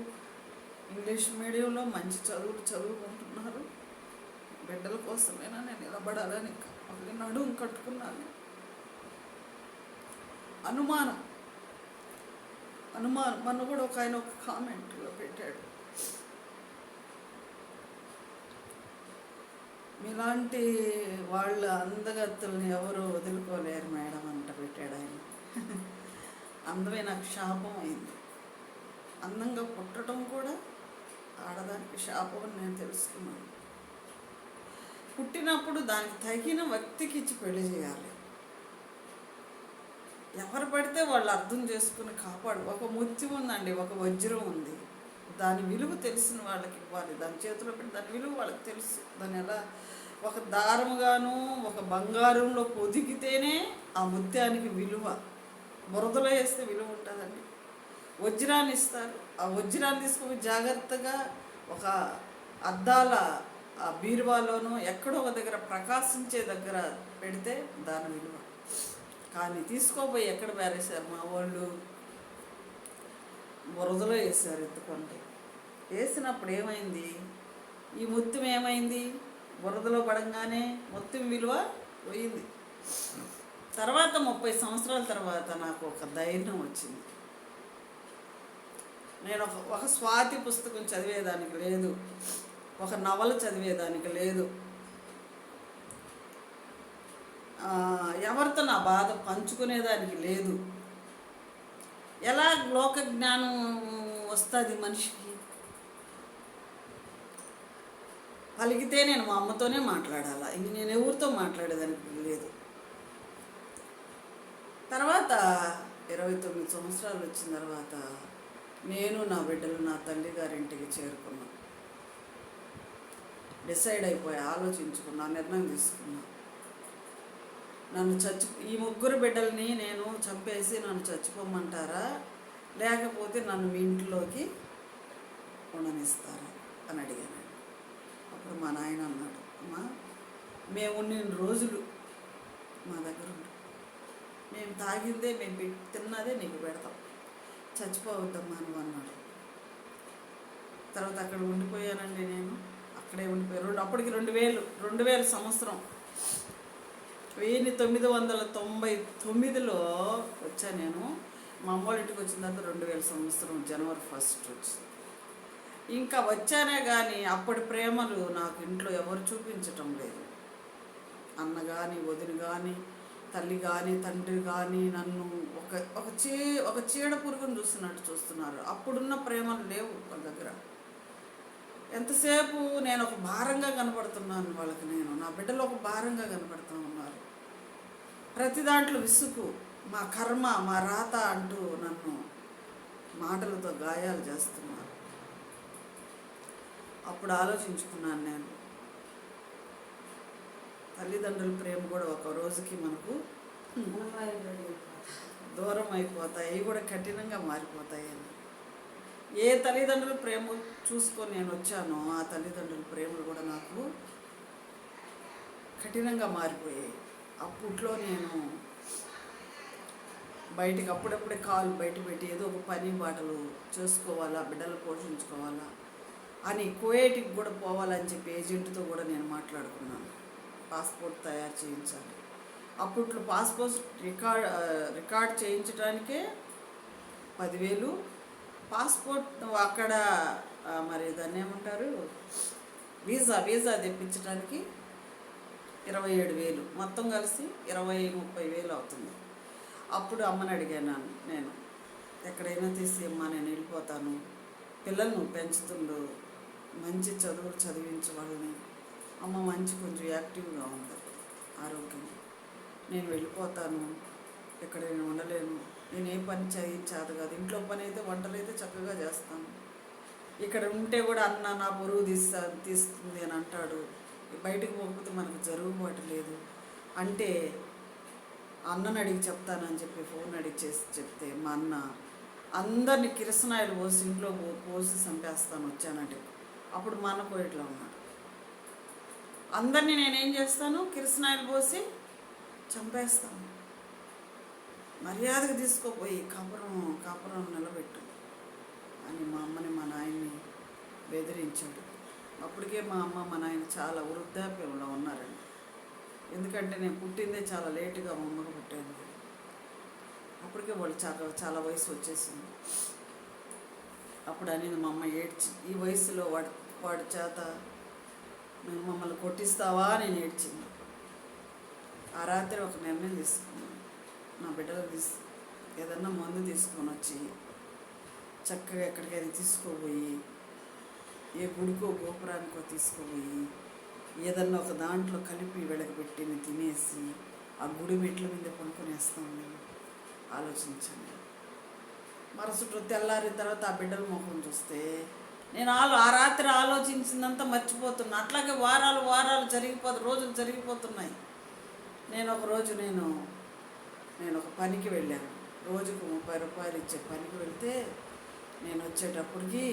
ఇంగ్లీష్ మీడియంలో మంచి చదువుకుంటున్నారు. బిడ్డల కోసమైనా నేను నిలబడాలని మళ్ళీ నడుము కట్టుకున్నాను. అనుమానం మొన్న కూడా ఆయన ఒక కామెంట్లో పెట్టాడు, మీలాంటి వాళ్ళ అందగత్తుల్ని ఎవరు వదులుకోలేరు మేడం అంట పెట్టాడు ఆయన. అందమే నాకు శాపం అయింది. అందంగా పుట్టడం కూడా ఆడదానికి శాపం అని నేను తెలుసుకున్నాను. పుట్టినప్పుడు దానికి తగిన వ్యక్తికి ఇచ్చి పెళ్లి చేయాలి. ఎవరు పడితే వాళ్ళు అర్థం చేసుకుని కాపాడు. ఒక ముత్యం ఉందండి, ఒక వజ్రం ఉంది, దాని విలువ తెలిసిన వాళ్ళకి ఇవ్వాలి. దాని చేతిలో పెట్టి దాని విలువ వాళ్ళకి తెలుసు. దాన్ని ఎలా ఒక దారముగాను ఒక బంగారంలో పొదిగితేనే ఆ ముత్యానికి విలువ. బురదలో వేస్తే విలువ ఉంటుందండి. వజ్రాన్ని ఇస్తారు. ఆ వజ్రాన్ని తీసుకుని జాగ్రత్తగా ఒక అద్దాల ఆ బీరువాలోనూ ఎక్కడో ఒక దగ్గర ప్రకాశించే దగ్గర పెడితే దాని విలువ. కానీ తీసుకోపోయి ఎక్కడ పారేశారు మా వాళ్ళు, బురదలో వేసారు ఎత్తుకుంటే. వేసినప్పుడు ఏమైంది, ఈ ముత్యం ఏమైంది, బురదలో పడంగానే మొత్తం విలువ పోయింది. తర్వాత 30 సంవత్సరాల తర్వాత నాకు ఒక ధైర్యం వచ్చింది. నేను ఒక స్వాతి పుస్తకం చదివేదానికి లేదు, ఒక నవల చదివేదానికి లేదు, ఎవరితో నా బాధ పంచుకునేదానికి లేదు. ఎలా లోక జ్ఞానం వస్తుంది మనిషికి? పలికితే నేను మా అమ్మతోనే మాట్లాడాలా, ఇంక నేను ఎవరితో మాట్లాడేదానికి లేదు. తర్వాత 29 సంవత్సరాలు వచ్చిన తర్వాత నేను నా బిడ్డలు నా తల్లి గారింటికి చేరుకున్నాను. డిసైడ్ అయిపోయి ఆలోచించుకున్నా, నిర్ణయం తీసుకున్నా. ఈ 3 బిడ్డల్ని నేను చంపేసి నన్ను చచ్చిపోమంటారా, లేకపోతే నన్ను మీ ఇంట్లోకి ఉండనిస్తారా అని అడిగాను. అప్పుడు మా నాయన అన్నాడు, అమ్మా మేము ఉన్న రోజులు మా దగ్గర ఉండు, మేము తాగిందే మేము తిన్నదే నీకు పెడతాం, చచ్చిపోవద్దమ్మా నువ్వు అన్నాడు. తర్వాత అక్కడ ఉండిపోయానండి. నేను అక్కడే ఉండిపోయి అప్పటికి 2000 సంవత్సరం 1999లో వచ్చా నేను. మా అమ్మ వాళ్ళ ఇంటికి వచ్చిన తర్వాత 2000 సంవత్సరం జనవరి 1 వచ్చింది. ఇంకా వచ్చానే కానీ అప్పటి ప్రేమలు నాకు ఇంట్లో ఎవరు చూపించటం లేదు. అన్న కానీ, వదిన కానీ, తల్లి కానీ, తండ్రి కానీ నన్ను ఒక చీడ పురుగును చూస్తున్నట్టు చూస్తున్నారు. అప్పుడున్న ప్రేమలు లేవు వాళ్ళ దగ్గర. ఎంతసేపు నేను ఒక భారంగా కనపడుతున్నాను వాళ్ళకి, నా బిడ్డలు ఒక భారంగా కనపడుతూ ఉన్నారు. ప్రతి దాంట్లో విసుగు, మా కర్మ, మా రాత అంటూ నన్ను మాటలతో గాయాలు చేస్తున్నారు. అప్పుడు ఆలోచించుకున్నాను నేను, తల్లిదండ్రుల ప్రేమ కూడా ఒక రోజుకి మనకు దూరం అయిపోతాయి, అవి కూడా కఠినంగా మారిపోతాయి అని. ఏ తల్లిదండ్రుల ప్రేమ చూసుకొని నేను వచ్చానో ఆ తల్లిదండ్రుల ప్రేమలు కూడా నాకు కఠినంగా మారిపోయాయి. అప్పట్లో నేను బయటికి అప్పుడప్పుడే కాలు బయట పెట్టి ఏదో ఒక పని బాటలు చేసుకోవాలా, బిడ్డలు పోషించుకోవాలా అని కువైట్కి కూడా పోవాలని చెప్పి ఏజెంట్తో కూడా నేను మాట్లాడుకున్నాను. పాస్పోర్ట్ తయారు చేయించాలి. అప్పట్లో పాస్పోర్ట్ రికార్డ్ చేయించడానికే 10,000, పాస్పోర్ట్ అక్కడ మరి దాన్ని ఏమంటారు వీసా తెప్పించడానికి 27,000, మొత్తం కలిసి 20-30,000 అవుతుంది. అప్పుడు అమ్మని అడిగాను నేను, ఎక్కడైనా తీసి అమ్మ నేను వెళ్ళిపోతాను, పిల్లలను పెంచుతుండు, మంచి చదువులు చదివించే వాళ్ళని, అమ్మ మంచి కొంచెం యాక్టివ్గా ఉంటుంది ఆరోగ్యం, నేను వెళ్ళిపోతాను, ఇక్కడ నేను ఉండలేను, నేను ఏ పని చేయించాదు కాదు, ఇంట్లో పని అయితే వంటలు అయితే చక్కగా చేస్తాను, ఇక్కడ ఉంటే కూడా అన్న నా బరువు తీస్తుంది అని అంటాడు, బయటకు పోకపోతే మనకు జరుగుబాటు లేదు అంటే అన్నని అడిగి చెప్తానని చెప్పి ఫోన్ అడిగి చెప్తే మా అన్న అందరినీ కిరసనాయిలు పోసి ఇంట్లో పోసి చంపేస్తాను వచ్చానంటే, అప్పుడు మా అన్న కోయిట్లో ఉన్నాడు. అందరినీ నేనేం చేస్తాను, కిరసనాయిలు పోసి చంపేస్తాను, మర్యాదగా తీసుకోపోయి కాపురం నిలబెట్టు అని మా అమ్మని మా నాయన్ని బెదిరించాడు. అప్పటికే మా అమ్మ మా నాయన చాలా వృద్ధాప్యంలో ఉన్నారండి. ఎందుకంటే నేను పుట్టిందే చాలా లేటుగా మా అమ్మకు పుట్టాను. అప్పటికే వాళ్ళు చాలా వయసు వచ్చేసింది. అప్పుడు అనేది మా అమ్మ ఏడ్చి, ఈ వయసులో వాడి చేత మేము మమ్మల్ని కొట్టిస్తావా నేను ఏడ్చింది. ఆ రాత్రి ఒక నిర్ణయం తీసుకున్నాను, నా బిడ్డలు ఏదన్నా మందు తీసుకొని వచ్చి చక్కగా ఎక్కడికైనా తీసుకోపోయి, ఏ గుడికో గోపురానికో తీసుకుపోయి ఏదన్నా ఒక దాంట్లో కలిపి వెలగబెట్టి తినేసి ఆ గుడి మెట్ల మీద పడుకునేస్తాను నేను. ఆలోచించండి. మరుసటి తెల్లారిన తర్వాత ఆ బిడ్డల ముఖం చూస్తే నేను ఆ రాత్రి ఆలోచించిందంతా మర్చిపోతున్నా. అట్లాగే వారాలు రోజులు జరిగిపోతున్నాయి. నేను ఒకరోజు నేను ఒక పనికి వెళ్ళాను. రోజుకు 30 రూపాయలు ఇచ్చే పనికి వెళ్తే నేను వచ్చేటప్పటికి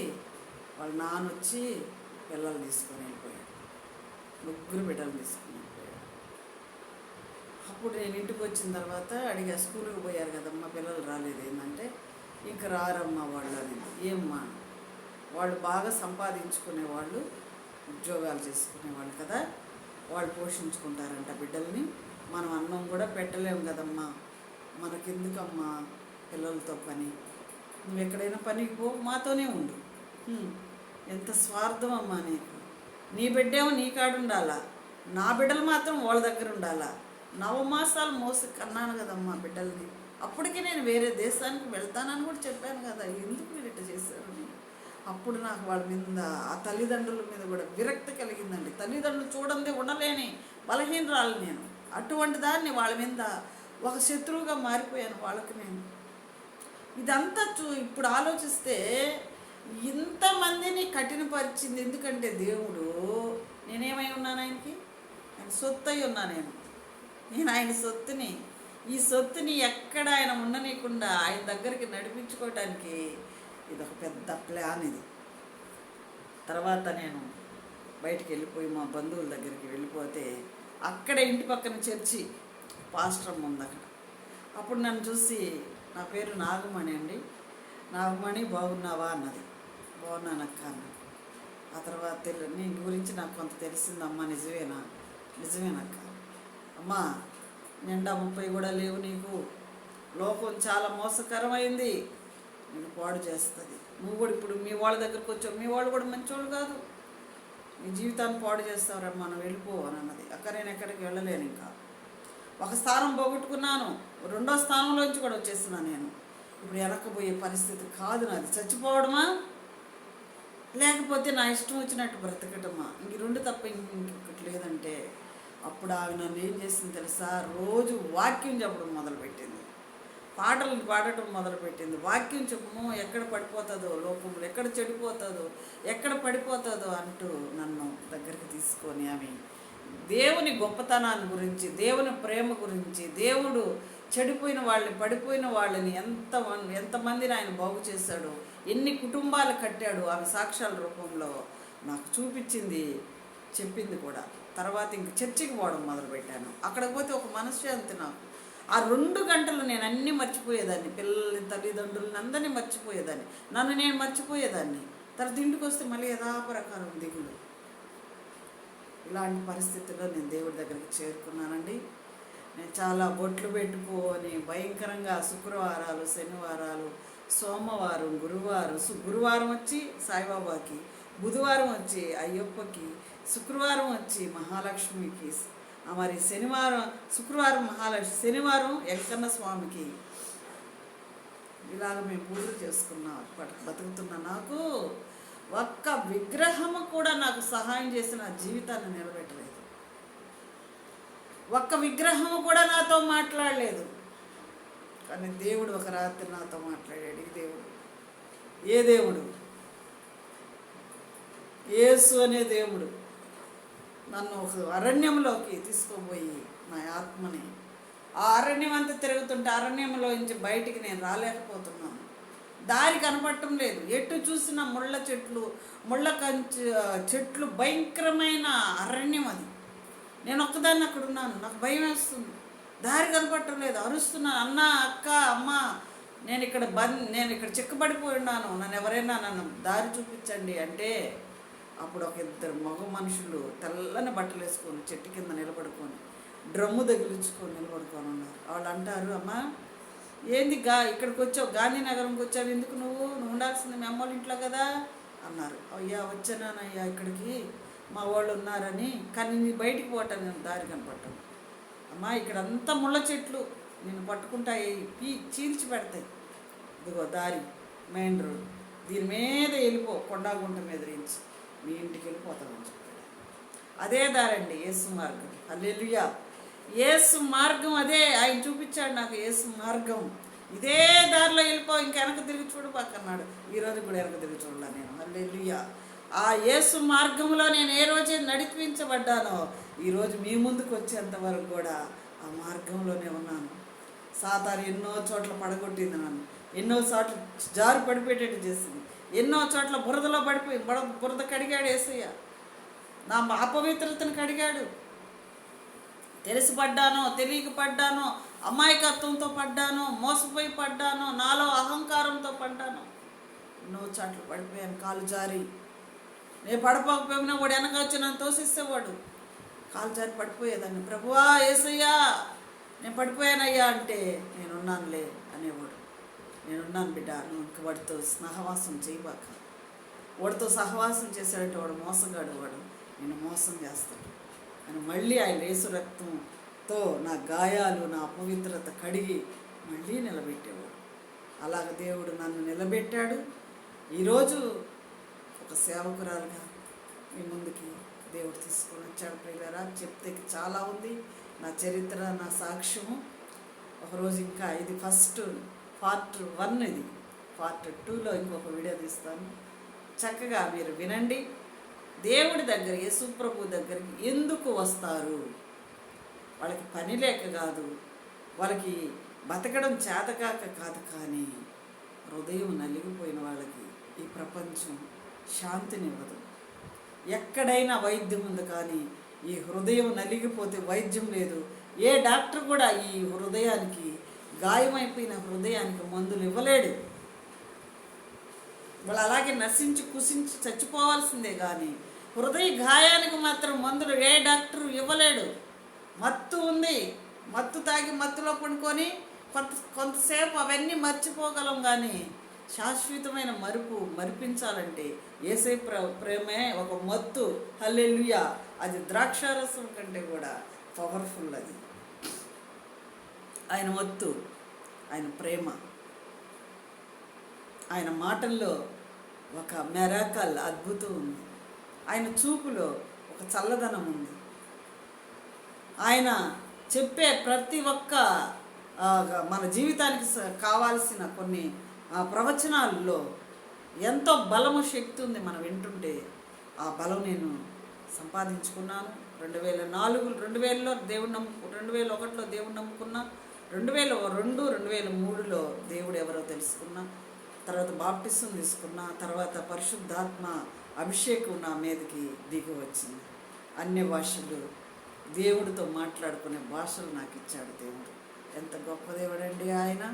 వాళ్ళ నాన్న వచ్చి పిల్లలు తీసుకొని వెళ్ళిపోయాడు. 3 బిడ్డలు తీసుకొని వెళ్ళిపోయాడు. అప్పుడు నేను ఇంటికి వచ్చిన తర్వాత అడిగా, స్కూల్కి పోయారు కదమ్మా పిల్లలు రాలేదు ఏంటంటే, ఇంక రారమ్మా వాళ్ళు అని. ఏమ్మా, వాళ్ళు బాగా సంపాదించుకునేవాళ్ళు, ఉద్యోగాలు చేసుకునేవాళ్ళు కదా, వాళ్ళు పోషించుకుంటారంట బిడ్డల్ని, మనం అన్నం కూడా పెట్టలేము కదమ్మా, మనకెందుకమ్మా పిల్లలతో పని, నువ్వు ఎక్కడైనా పనికి పో, మాతోనే ఉండు. ఎంత స్వార్థం అమ్మా నీకు, నీ బిడ్డేమో నీ కాడు ఉండాలా, నా బిడ్డలు మాత్రం వాళ్ళ దగ్గర ఉండాలా. 9 మాసాలు మోసి కన్నాను కదమ్మా బిడ్డల్ని. అప్పటికి నేను వేరే దేశానికి వెళ్తానని కూడా చెప్పాను కదా, ఎందుకు మీరు ఇట్లా చేశారు. అప్పుడు నాకు వాళ్ళ మీద, ఆ తల్లిదండ్రుల మీద కూడా విరక్తి కలిగిందండి. తల్లిదండ్రులు చూడండి ఉండలేని బలహీనరాలు నేను. అటువంటి దాన్ని వాళ్ళ మీద ఒక శత్రువుగా మారిపోయాను వాళ్ళకి నేను. ఇదంతా ఇప్పుడు ఆలోచిస్తే ఇంతమందిని కఠినపరిచింది ఎందుకంటే దేవుడు, నేనేమై ఉన్నాను ఆయనకి, ఆయన సొత్తు అయి ఉన్నా నేను ఆయన సొత్తుని. ఈ సొత్తుని ఎక్కడ ఆయన ఉండనీయకుండా ఆయన దగ్గరికి నడిపించుకోవటానికి ఇదొక పెద్ద ప్లాన్ ఇది. తర్వాత నేను బయటికి వెళ్ళిపోయి మా బంధువుల దగ్గరికి వెళ్ళిపోతే అక్కడ ఇంటి పక్కన చర్చి పాస్టర్ ఉంది అక్కడ. అప్పుడు నన్ను చూసి, నా పేరు నాగమణి అండి, నాగమణి బాగున్నావా అన్నది. బాగున్నానక్క అన్న. ఆ తర్వాత నీ గురించి నాకు కొంత తెలిసిందమ్మా, నిజమేనక్క. అమ్మా, నిండా 30 కూడా లేవు నీకు. లోకం చాలా మోసకరమైంది, నేను పాడు చేస్తుంది. నువ్వు కూడా ఇప్పుడు మీ వాళ్ళ దగ్గరకు వచ్చావు, మీ వాళ్ళు కూడా మంచోళ్ళు కాదు, నీ జీవితాన్ని పాడు చేస్తారమ్మా, మనం వెళ్ళిపో అని అన్నది. అక్క నేను ఎక్కడికి వెళ్ళలేను, ఇంకా ఒక స్థానం పోగొట్టుకున్నాను, 2వ స్థానంలోంచి కూడా వచ్చేస్తున్నాను నేను. ఇప్పుడు వెనక్కిపోయే పరిస్థితి కాదు నాది. చచ్చిపోవడమా లేకపోతే నా ఇష్టం వచ్చినట్టు బ్రతకటమా, ఇంక 2 తప్ప ఇంకొకటి లేదంటే అప్పుడు ఆమె నన్ను ఏం చేసింది తెలుసా? రోజు వాక్యం చెప్పడం మొదలుపెట్టింది, పాటలు పాడటం మొదలుపెట్టింది. వాక్యం చెప్పము, ఎక్కడ పడిపోతుందో లోకంలో, ఎక్కడ చెడిపోతుందో, ఎక్కడ పడిపోతుందో అంటూ నన్ను దగ్గరికి తీసుకొని ఆమె దేవుని గొప్పతనాన్ని గురించి, దేవుని ప్రేమ గురించి, దేవుడు చెడిపోయిన వాళ్ళని, పడిపోయిన వాళ్ళని ఎంతమందిని ఆయన బాగు చేశాడు, ఎన్ని కుటుంబాలు కట్టాడు, ఆమె సాక్ష్యాల రూపంలో నాకు చూపించింది, చెప్పింది కూడా. తర్వాత ఇంక చర్చికి పోవడం మొదలుపెట్టాను. అక్కడికి పోతే ఒక మనశ్శాంతి నాకు. ఆ 2 గంటలు నేను అన్నీ మర్చిపోయేదాన్ని, పిల్లల్ని, తల్లిదండ్రులని అందరినీ మర్చిపోయేదాన్ని, నన్ను నేను మర్చిపోయేదాన్ని. తర్వాత ఇంటికి వస్తే మళ్ళీ యథాప్రకారం దిగులు. ఇలాంటి పరిస్థితుల్లో నేను దేవుడి దగ్గరికి చేరుకున్నానండి. నేను చాలా బొట్లు పెట్టుకొని భయంకరంగా శుక్రవారాలు, శనివారాలు, సోమవారం, గురువారం వచ్చి సాయిబాబాకి, బుధవారం వచ్చి అయ్యప్పకి, శుక్రవారం వచ్చి మహాలక్ష్మికి, మరి శుక్రవారం మహాలక్ష్మి, శనివారం వెంకన్న స్వామికి. ఇలాగ మేము పూజలు చేసుకున్నాం. బతుకుతున్న నాకు ఒక్క విగ్రహము కూడా నాకు సహాయం చేసిన జీవితాన్ని నిలబెట్టలేదు. ఒక్క విగ్రహము కూడా నాతో మాట్లాడలేదు. కానీ దేవుడు ఒక రాత్రి నాతో మాట్లాడాడు. ఈ దేవుడు ఏ దేవుడు? యేసు అనే దేవుడు నన్ను ఒక అరణ్యంలోకి తీసుకుపోయి నా ఆత్మని, ఆ అరణ్యం అంతా తిరుగుతుంటే అరణ్యంలో నుంచి బయటికి నేను రాలేకపోతున్నాను. దారి కనపడటం లేదు, ఎటు చూసిన ముళ్ళ చెట్లు, భయంకరమైన అరణ్యం అది. నేను ఒక్కదాన్ని అక్కడ ఉన్నాను, నాకు భయం వేస్తుంది, దారి కనపడటం లేదు, అరుస్తున్నాను, అన్న, అక్క, అమ్మ, నేను ఇక్కడ చిక్కబడిపోయి ఉన్నాను, నన్ను దారి చూపించండి అంటే అప్పుడు ఒక 2 మగ మనుషులు తెల్లని బట్టలు వేసుకొని చెట్టు కింద నిలబడుకొని డ్రమ్ము తగిలించుకొని నిలబడుకొని ఉన్నారు. వాళ్ళు అంటారు, అమ్మ ఏంది ఇక్కడికి వచ్చావు, గాంధీనగరంకి వచ్చావు, ఎందుకు నువ్వు ఉండాల్సింది మీ అమ్మోళ్ళ ఇంట్లో కదా అన్నారు. అయ్యా వచ్చానయ్యా ఇక్కడికి, మా వాళ్ళు ఉన్నారని, కానీ నీ బయటికి పోవటాను దారి కనపడటం. అమ్మా ఇక్కడ అంతా ముళ్ళ చెట్లు, నేను పట్టుకుంటాయి, చీల్చి పెడతాయి, ఇదిగో దారి, మెయిన్ రోడ్, దీని మీద వెళ్ళిపో, కొండాగుంట మీద నుంచి మీ ఇంటికి వెళ్ళిపోతామని చెప్పాడు. అదే దారండి యేసు మార్గం. హల్లెలూయా. యేసు మార్గం అదే, ఆయన చూపించాడు నాకు యేసు మార్గం. ఇదే దారిలో వెళ్ళిపో, ఇంకా వెనక తిరిగి చూడు పక్కన్నాడు. ఈరోజు కూడా వెనక తిరిగి చూడాల నేను. హల్లెలూయా. ఆ యేసు మార్గంలో నేను ఏ రోజే నడిపించబడ్డానో ఈరోజు మీ ముందుకు వచ్చేంత వరకు కూడా ఆ మార్గంలోనే ఉన్నాను. సాతాను ఎన్నో చోట్ల పడగొట్టింది నన్ను, ఎన్నో చోట్ల జారు పడిపోయేటట్టు చేసింది, ఎన్నో చోట్ల బురదలో పడిపోయి బురద కడిగాడు యేసయ్య. నా అపవిత్రతను కడిగాడు. తెలిసి పడ్డానో తెలియక పడ్డానో, అమాయకత్వంతో పడ్డాను, మోసపోయి పడ్డాను, నాలో అహంకారంతో పడ్డాను, ఎన్నో చోట్ల పడిపోయాను. కాలు జారి నేను పడిపోకపోయినా వాడు వెనక వచ్చి నన్ను తోసిస్తేవాడు, కాలు జారి పడిపోయేదాన్ని. ప్రభువా యేసయ్యా నేను పడిపోయానయ్యా అంటే నేనున్నానులే అనేవాడు. నేనున్నాను బిడ్డ, నువ్వు ఇంక వాడితో సహవాసం చేయబాక. వాడితో సహవాసం చేశాడంటే వాడు మోసగాడు, వాడు నేను మోసం చేస్తాడు అని మళ్ళీ ఆయన యేసు రక్తంతో నా గాయాలు, నా అపవిత్రత కడిగి మళ్ళీ నిలబెట్టేవాడు. అలాగ దేవుడు నన్ను నిలబెట్టాడు. ఈరోజు ఒక సేవకురాలుగా మీ ముందుకి దేవుడు తీసుకొని వచ్చాడు. ప్రియులారా, చెప్తే చాలా ఉంది నా చరిత్ర, నా సాక్ష్యము. ఒకరోజు ఇంకా ఇది ఫస్ట్ పార్ట్ 1, ఇది పార్ట్ 2లో ఇంకొక వీడియో తీస్తాను. చక్కగా మీరు వినండి. దేవుడి దగ్గర, యేసు ప్రభు దగ్గరికి ఎందుకు వస్తారు? వాళ్ళకి పని లేక కాదు, వాళ్ళకి బతకడం చేతకాక కాదు, కానీ హృదయం నలిగిపోయిన వాళ్ళకి ఈ ప్రపంచం శాంతినివ్వదు. ఎక్కడైనా వైద్యం ఉంది, కానీ ఈ హృదయం నలిగిపోతే వైద్యం లేదు. ఏ డాక్టర్ కూడా ఈ హృదయానికి, గాయమైపోయిన హృదయానికి మందులు ఇవ్వలేడు. వాళ్ళు అలాగే నశించి కుసించి చచ్చిపోవాల్సిందే. కానీ హృదయ గాయానికి మాత్రం మందులు ఏ డాక్టర్ ఇవ్వలేడు. మత్తు ఉంది, మత్తు తాగి మత్తులో పడుకొని కొంతసేపు అవన్నీ మర్చిపోగలం. కానీ శాశ్వతమైన మరిపించాలంటే యేసయ్య ప్రేమే ఒక మత్తు. హల్లెలూయా. అది ద్రాక్షారసం కంటే కూడా పవర్ఫుల్. అది ఆయన మత్తు, ఆయన ప్రేమ, ఆయన మాటల్లో ఒక మెరాకల్ అద్భుతం ఉంది. ఆయన చూపులో ఒక చల్లదనం ఉంది. ఆయన చెప్పే ప్రతి ఒక్క మన జీవితానికి కావాల్సిన కొన్ని ప్రవచనాల్లో ఎంతో బలము, శక్తి ఉంది. మనం వింటుంటే ఆ బలం నేను సంపాదించుకున్నాను. 2001లో దేవుడు నమ్ముకున్నా. 2002, 2003లో దేవుడు ఎవరో తెలుసుకున్నా. తర్వాత బాప్టిజం తీసుకున్నా. తర్వాత పరిశుద్ధాత్మ అభిషేకం నా మీదకి దిగి వచ్చింది. అన్య భాషలు, దేవుడితో మాట్లాడుకునే భాషలు నాకు ఇచ్చాడు దేవుడు. ఎంత గొప్ప దేవుడండి ఆయన.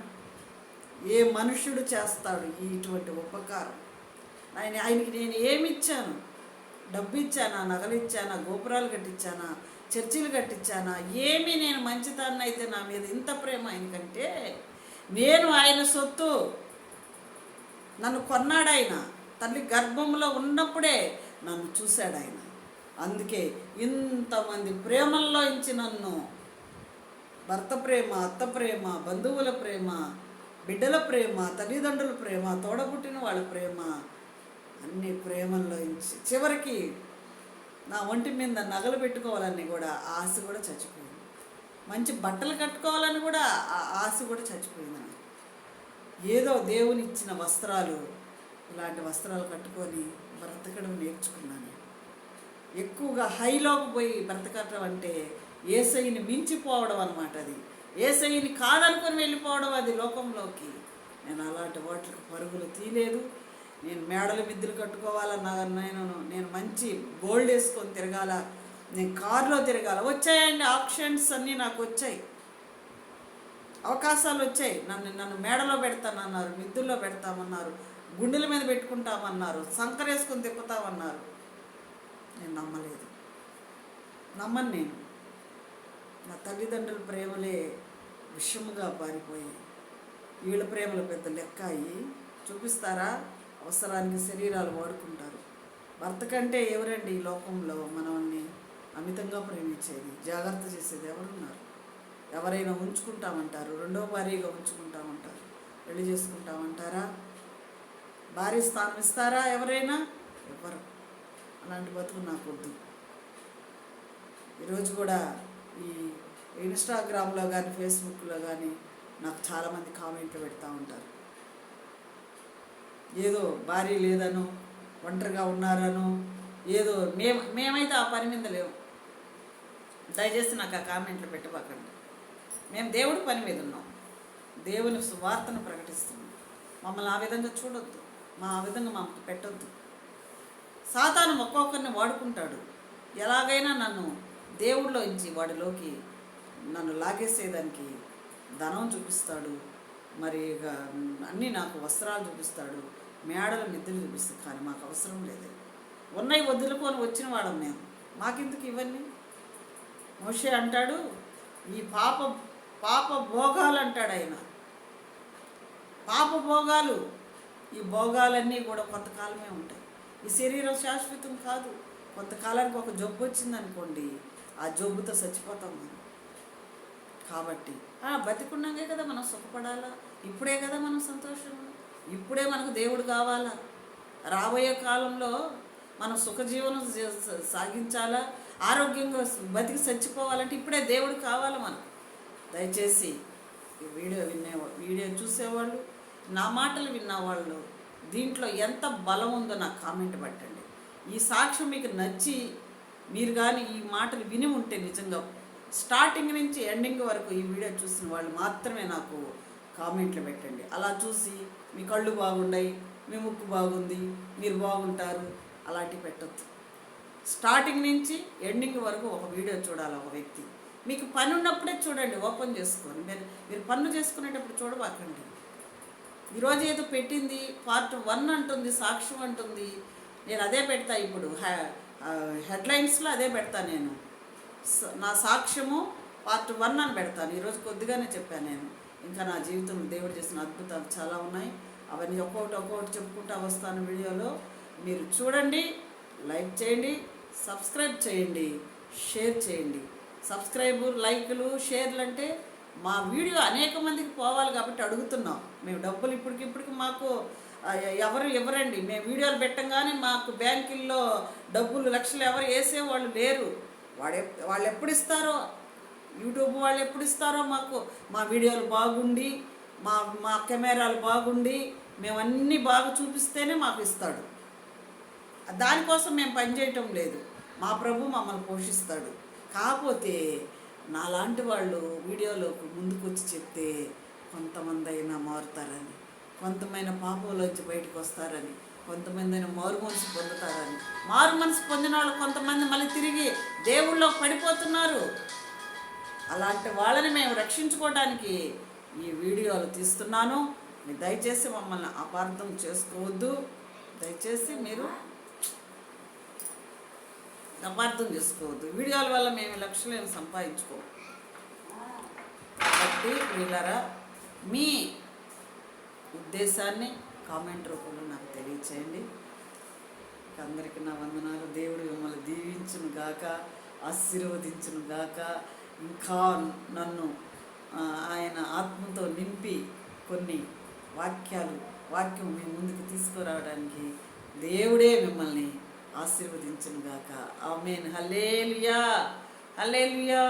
ఏ మనుష్యుడు చేస్తాడు ఇటువంటి ఉపకారం? ఆయనకి నేను ఏమి ఇచ్చాను? డబ్బు ఇచ్చానా, నగలు ఇచ్చానా, గోపురాలు కట్టించానా, చర్చిలు కట్టించానా? ఏమీ నేను మంచిదాన్ని అయితే నా మీద ఇంత ప్రేమ ఆయనకంటే, నేను ఆయన సొత్తు. నన్ను కొన్నాడు ఆయన. తల్లి గర్భంలో ఉన్నప్పుడే నన్ను చూశాడు ఆయన. అందుకే ఇంతమంది ప్రేమల్లో ఇచ్చి నన్ను, భర్త ప్రేమ, అత్త ప్రేమ, బంధువుల ప్రేమ, బిడ్డల ప్రేమ, తల్లిదండ్రుల ప్రేమ, తోడబుట్టిన వాళ్ళ ప్రేమ, అన్ని ప్రేమల్లో ఇచ్చి చివరికి నా ఒంటి మీద నగలు పెట్టుకోవాలని కూడా ఆశ కూడా చచ్చిపోయింది. మంచి బట్టలు కట్టుకోవాలని కూడా ఆశ కూడా చచ్చిపోయింది. ఏదో దేవుని ఇచ్చిన వస్త్రాలు, ఇలాంటి వస్త్రాలు కట్టుకొని బ్రతకడం నేర్చుకున్నాను. ఎక్కువగా హైలోకి పోయి బ్రతకటం అంటే యేసయ్యని మించిపోవడం అన్నమాట. అది యేసయ్యని కాదనుకొని వెళ్ళిపోవడం, అది లోకంలోకి. నేను అలాంటి వాటికి పరుగులు తీయలేదు. నేను మేడల మిద్దెలు కట్టుకోవాలన్నా, నేను మంచి గోల్డ్ వేసుకొని తిరగాల, నేను కారులో తిరగాల. వచ్చాయండి ఆప్షన్స్ అన్నీ నాకు వచ్చాయి, అవకాశాలు వచ్చాయి. నన్ను మేడలో పెడతానన్నారు, మిద్దుల్లో పెడతామన్నారు, గుండెల మీద పెట్టుకుంటామన్నారు, సంకరేసుకొని తిప్పుతామన్నారు. నేను నమ్మలేదు, నమ్మను. నేను నా తల్లిదండ్రుల ప్రేమలే విషముగా పారిపోయి వీళ్ళ ప్రేమలు పెద్ద లెక్క అయ్యి చూపిస్తారా? అవసరానికి శరీరాలు వాడుకుంటారు. భర్త కంటే ఎవరండి ఈ లోకంలో మనల్ని అమితంగా ప్రేమించేది, జాగ్రత్త చేసేది ఎవరున్నారు? ఎవరైనా ఉంచుకుంటామంటారు, రెండో భార్యగా ఉంచుకుంటామంటారు, పెళ్లి చేసుకుంటామంటారా? భార్య స్థానం ఇస్తారా ఎవరైనా? ఎవరు. అలాంటి బతుకు నాకు వద్దు. ఈరోజు కూడా ఈ ఇన్స్టాగ్రామ్లో కానీ ఫేస్బుక్లో కానీ నాకు చాలామంది కామెంట్లు పెడతా ఉంటారు. ఏదో భార్య లేదనో, ఒంటరిగా ఉన్నారనో, ఏదో మేమైతే ఆ పని మీద లేవు. దయచేసి నాకు ఆ కామెంట్లు పెట్టబాకండి. మేము దేవుడి పని మీద ఉన్నాం, దేవుని సువార్తను ప్రకటిస్తున్నాం. మమ్మల్ని ఆ విధంగా చూడొద్దు, ఆ విధంగా మమ్మల్ని పెట్టొద్దు. సాతాను ఒక్కొక్కరిని వాడుకుంటాడు. ఎలాగైనా నన్ను దేవుడిలోంచి వాడిలోకి నన్ను లాగేసేదానికి ధనం చూపిస్తాడు, మరి ఇక అన్నీ నాకు వస్త్రాలు చూపిస్తాడు, మేడల మిద్దెలు చూపిస్తాడు. కానీ మాకు అవసరం లేదు. ఉన్నాయి వదులుకొని వచ్చిన వాళ్ళం మేము, మాకెందుకు ఇవన్నీ? మోషే అంటాడు, ఈ పాప భోగాలు అంటాడు ఆయన. పాప భోగాలు, ఈ భోగాలన్నీ కూడా కొంతకాలమే ఉంటాయి. ఈ శరీరం శాశ్వతం కాదు. కొంతకాలానికి ఒక జబ్బు వచ్చిందనుకోండి, ఆ జబ్బుతో చచ్చిపోతాం మనం. కాబట్టి బతికున్నాకే కదా మనం సుఖపడాలా, ఇప్పుడే కదా మనం సంతోషం, ఇప్పుడే మనకు దేవుడు కావాలా. రాబోయే కాలంలో మనం సుఖజీవనం సాగించాలా, ఆరోగ్యంగా బతికి చచ్చిపోవాలంటే ఇప్పుడే దేవుడు కావాలి మనకు. దయచేసి ఈ వీడియో చూసేవాళ్ళు, నా మాటలు విన్నవాళ్ళు, దీంట్లో ఎంత బలం ఉందో నాకు కామెంట్ పెట్టండి. ఈ సాక్ష్యం మీకు నచ్చి మీరు కానీ ఈ మాటలు విని ఉంటే నిజంగా స్టార్టింగ్ నుంచి ఎండింగ్ వరకు ఈ వీడియో చూసిన వాళ్ళు మాత్రమే నాకు కామెంట్లు పెట్టండి. అలా చూసి మీ కళ్ళు బాగున్నాయి, మీ ముక్కు బాగుంది, మీరు బాగుంటారు అలాంటివి పెట్టద్దు. స్టార్టింగ్ నుంచి ఎండింగ్ వరకు ఒక వీడియో చూడాలి ఒక వ్యక్తి. మీకు పని ఉన్నప్పుడే చూడండి, ఓపెన్ చేసుకొని. మీరు పనులు చేసుకునేటప్పుడు చూడబాకండి. ఈరోజు ఏదో పెట్టింది పార్ట్ 1 అంటుంది, సాక్ష్యం అంటుంది. నేను అదే పెడతా ఇప్పుడు, హెడ్లైన్స్లో అదే పెడతా నేను. నా సాక్ష్యము పార్ట్ 1 అని పెడతాను. ఈరోజు కొద్దిగానే చెప్పాను నేను. ఇంకా నా జీవితంలో దేవుడు చేసిన అద్భుతాలు చాలా ఉన్నాయి. అవన్నీ ఒక్కొక్కటి చెప్పుకుంటూ వస్తాను వీడియోలో. మీరు చూడండి, లైక్ చేయండి, సబ్స్క్రైబ్ చేయండి, షేర్ చేయండి. సబ్స్క్రైబ్, లైకులు, షేర్లు అంటే మా వీడియో అనేక మందికి పోవాలి కాబట్టి అడుగుతున్నాం. మేము డబ్బులు ఇప్పటికిప్పటికి మాకు ఎవరు ఇవ్వరండి. మేము వీడియోలు పెట్టంగానే మాకు బ్యాంకుల్లో డబ్బులు లక్షలు ఎవరు వేసేవాళ్ళు లేరు. వాళ్ళు ఎప్పుడు ఇస్తారో, యూట్యూబ్ వాళ్ళు ఎప్పుడు ఇస్తారో మాకు, మా వీడియోలు బాగుండి, మా కెమెరాలు బాగుండి, మేము అన్నీ బాగా చూపిస్తేనే మాకు ఇస్తాడు. దానికోసం మేము పనిచేయటం లేదు. మా ప్రభు మమ్మల్ని పోషిస్తాడు. కాకపోతే నాలాంటి వాళ్ళు వీడియోలోకి ముందుకు వచ్చి చెప్తే కొంతమంది అయినా మారుతారని, కొంతమంది పాపంలోంచి బయటకు వస్తారని, కొంతమంది అయినా మారు మనసు పొందుతారని. మారు మనసు పొందిన వాళ్ళు కొంతమంది మళ్ళీ తిరిగి దేవుళ్ళో పడిపోతున్నారు. అలాంటి వాళ్ళని మేము రక్షించుకోవడానికి ఈ వీడియోలు తీస్తున్నాను. మీరు దయచేసి మమ్మల్ని అపార్థం చేసుకోవద్దు. దయచేసి మీరు అపార్థం చేసుకోవద్దు. వీడియోల వల్ల మేము లక్షలేమి సంపాదించుకోము. కాబట్టి వీళ్ళరా మీ ఉద్దేశాన్ని కామెంట్ రూపంలో నాకు తెలియచేయండి. అందరికీ నా వందనాలు. దేవుడు మిమ్మల్ని దీవించును గాక, ఆశీర్వదించును గాక. ఇంకా నన్ను ఆయన ఆత్మతో నింపి కొన్ని వాక్యం మీ ముందుకు తీసుకురావడానికి దేవుడే మిమ్మల్ని ఆశీర్వదించును గాక. ఆమేన్. హల్లెలూయా, హల్లెలూయా.